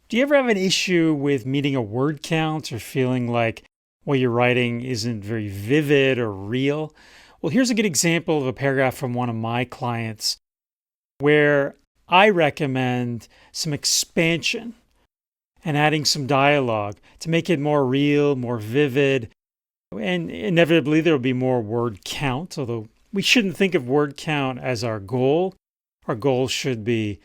Do you ever have an issue with meeting a word count or feeling like what you're writing isn't very vivid or real? Well, here's a good example of a paragraph from one of my clients where I recommend some expansion and adding some dialogue to make it more real, more vivid, and inevitably there will be more word count, although we shouldn't think of word count as our goal. Our goal should be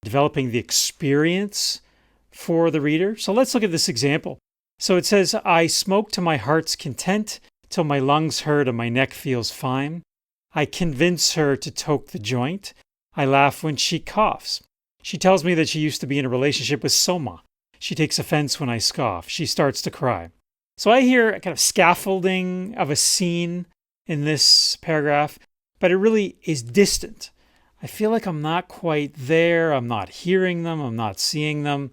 developing the experience for the reader. So let's look at this example. So it says, I smoke to my heart's content till my lungs hurt and my neck feels fine. I convince her to toke the joint. I laugh when she coughs. She tells me that she used to be in a relationship with Soma. She takes offense when I scoff. She starts to cry. So I hear a kind of scaffolding of a scene in this paragraph, but it really is distant. I feel like I'm not quite there. I'm not hearing them. I'm not seeing them.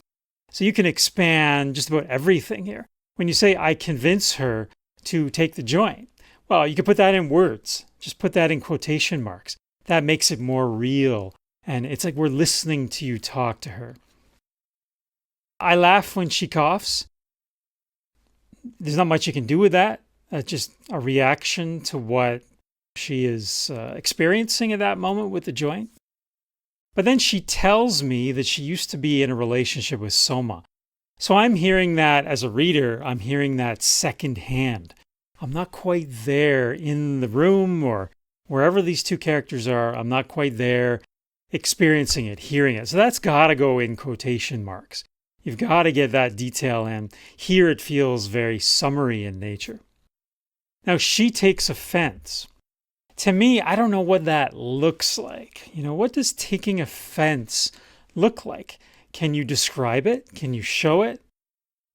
So you can expand just about everything here. When you say, I convince her to take the joint, well, you can put that in words. Just put that in quotation marks. That makes it more real. And it's like we're listening to you talk to her. I laugh when she coughs. There's not much you can do with that. That's just a reaction to what she is experiencing at that moment with the joint. But then she tells me that she used to be in a relationship with Soma. So I'm hearing that as a reader, I'm hearing that secondhand. I'm not quite there in the room or wherever these two characters are. I'm not quite there experiencing it, hearing it. So that's got to go in quotation marks. You've got to get that detail in. Here it feels very summary in nature. Now, she takes offense. To me, I don't know what that looks like. What does taking offense look like? Can you describe it? Can you show it?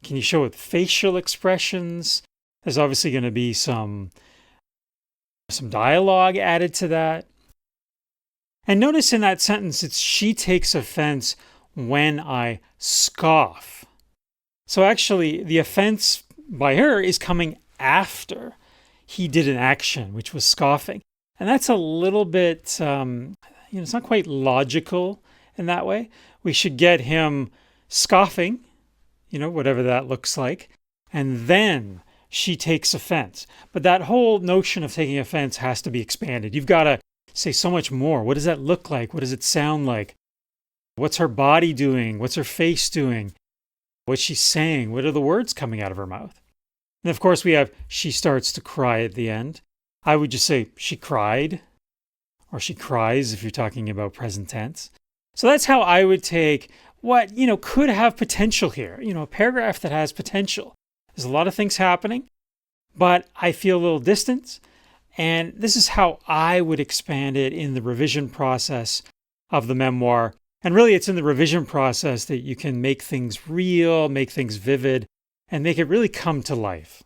Can you show it with facial expressions? There's obviously going to be some dialogue added to that. And notice in that sentence, it's she takes offense when I scoff. So actually, the offense by her is coming after he did an action, which was scoffing. And that's a little bit, it's not quite logical in that way. We should get him scoffing, whatever that looks like. And then she takes offense. But that whole notion of taking offense has to be expanded. You've got to say so much more. What does that look like? What does it sound like? What's her body doing? What's her face doing? What's she saying? What are the words coming out of her mouth? And of course, we have she starts to cry at the end. I would just say she cried, or she cries if you're talking about present tense. So that's how I would take what, could have potential here. A paragraph that has potential. There's a lot of things happening, but I feel a little distant. And this is how I would expand it in the revision process of the memoir. And really, it's in the revision process that you can make things real, make things vivid, and make it really come to life.